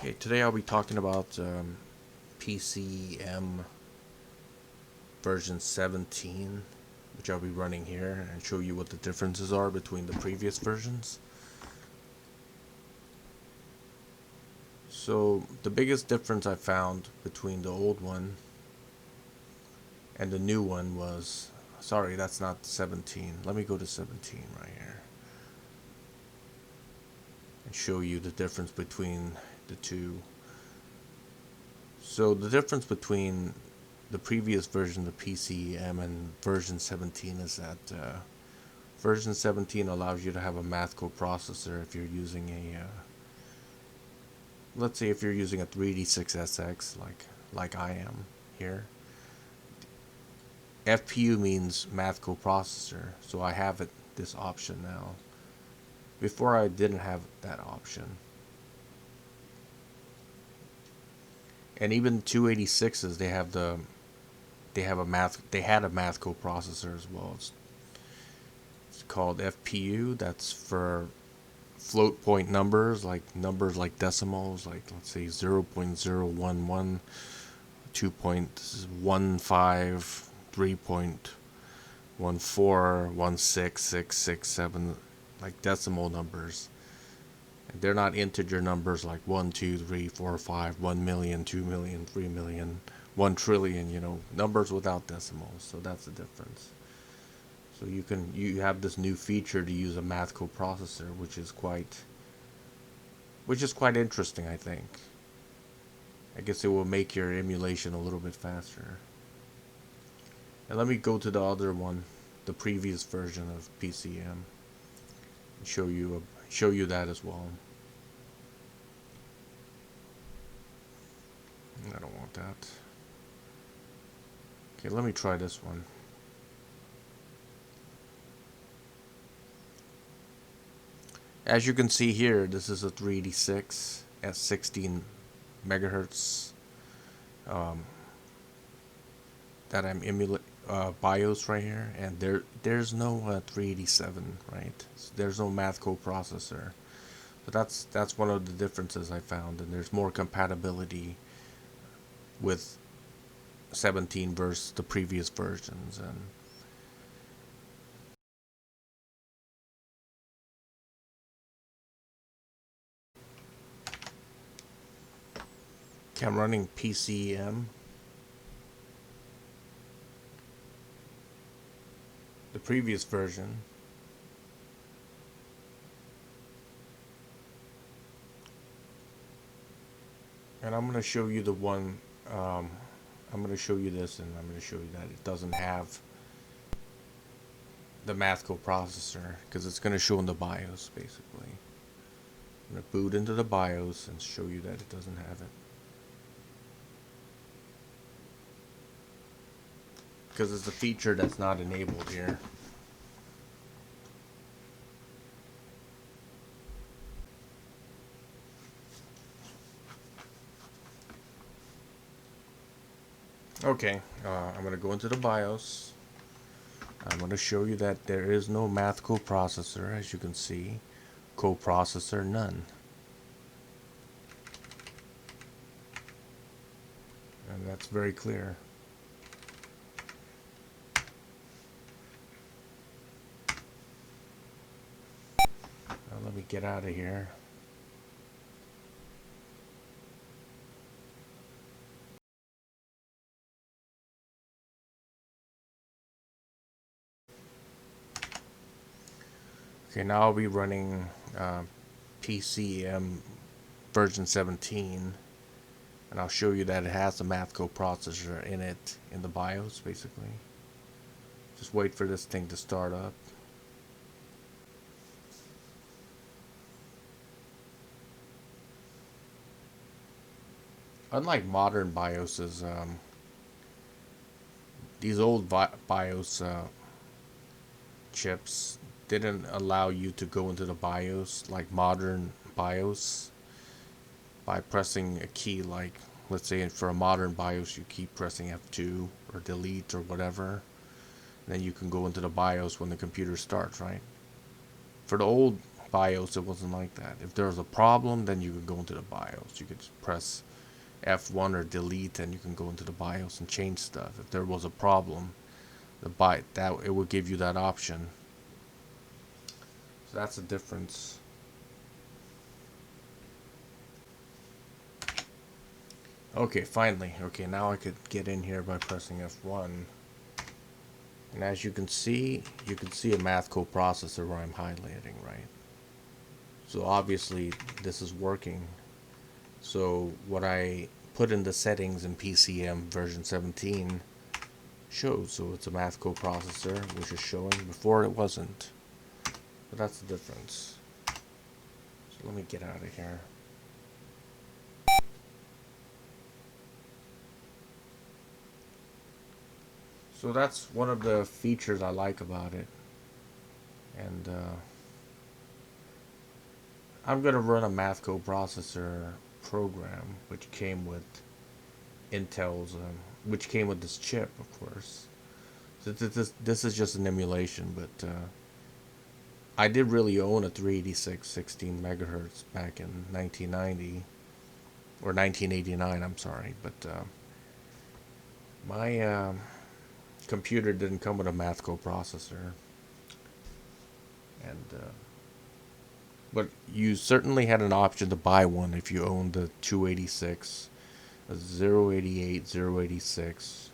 Okay, today I'll be talking about PCEM version 17, which I'll be running here and show you what the differences are between the previous versions. So the biggest difference I found between the old one and the new one was, sorry, that's not 17. Let me go to 17 right here and show you the difference between the two. So the difference between the previous version, the PCEM, and version 17 is that version 17 allows you to have a math coprocessor if you're using a, let's say if you're using a 386SX like I am here. FPU means math coprocessor, so I have this option now. Before I didn't have that option. And even 286s, they had a math coprocessor as well. It's called FPU. That's for float point numbers like decimals, like let's say 0.011, 2.15, 3.14, 16667, like decimal numbers. They're not integer numbers like 1, 2, 3, 4, 5, 1 million, 2 million, 3 million, 1 trillion, numbers without decimals. So that's the difference. So you have this new feature to use a math coprocessor, which is quite interesting, I think. I guess it will make your emulation a little bit faster. And let me go to the other one, the previous version of PCM, and show you that as well. I don't want that. Okay, let me try this one. As you can see here, this is a 386 at 16 megahertz that I'm emulating BIOS right here, and there's no 387, right? So there's no math coprocessor. So that's one of the differences I found, and there's more compatibility with 17 versus the previous versions. And okay, I'm running PCEM, the previous version. And I'm going to show you the one, I'm going to show you this, and I'm going to show you that it doesn't have the math coprocessor, because it's going to show in the BIOS, basically. I'm going to boot into the BIOS and show you that it doesn't have it. Because it's a feature that's not enabled here. Okay, I'm going to go into the BIOS. I'm going to show you that there is no math coprocessor, as you can see. Coprocessor none. And that's very clear. Now let me get out of here. Okay, now I'll be running PCEM version 17, and I'll show you that it has a math coprocessor in it, in the BIOS, basically. Just wait for this thing to start up. Unlike modern BIOSes, these old BIOS chips didn't allow you to go into the BIOS like modern BIOS by pressing a key. Like, let's say for a modern BIOS, you keep pressing F2 or delete or whatever, and then you can go into the BIOS when the computer starts, right? For the old BIOS, it wasn't like that. If there was a problem, then you could go into the BIOS. You could just press F1 or delete, and you can go into the BIOS and change stuff. If there was a problem, that it would give you that option. So that's the difference. Okay, finally. Okay, now I could get in here by pressing F1. And as you can see a math coprocessor where I'm highlighting, right? So obviously this is working. So what I put in the settings in PCEM version 17 shows. So it's a math coprocessor, which is showing. Before it wasn't. But that's the difference. So let me get out of here. So that's one of the features I like about it. And I'm going to run a math coprocessor program which came with Intel's, which came with this chip, of course. So this is just an emulation, but I did really own a 386 16 megahertz back in 1990 or 1989. I'm sorry, but my computer didn't come with a math coprocessor, and but you certainly had an option to buy one if you owned the 286, a 088, 086,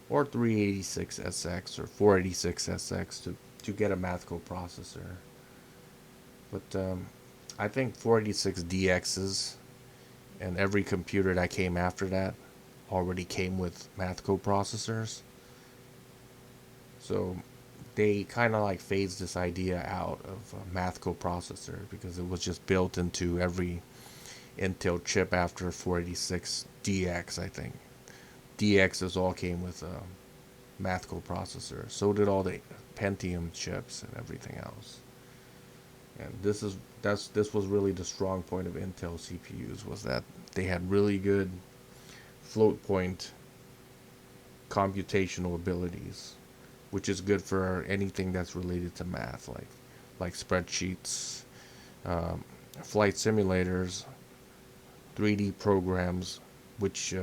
or 386SX or 486SX to get a math coprocessor. But I think 486DXs and every computer that came after that already came with math coprocessors. So they kind of like phased this idea out of math coprocessor because it was just built into every Intel chip after 486DX, I think. DXs all came with math coprocessor. So did all the Pentium chips and everything else. And this was really the strong point of Intel CPUs, was that they had really good float point computational abilities, which is good for anything that's related to math, like spreadsheets, flight simulators, 3D programs, which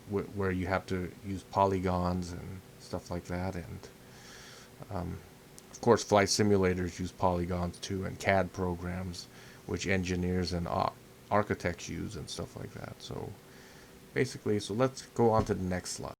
where you have to use polygons and stuff like that, and of course flight simulators use polygons too, and CAD programs, which engineers and architects use and stuff like that. So basically, so let's go on to the next slide.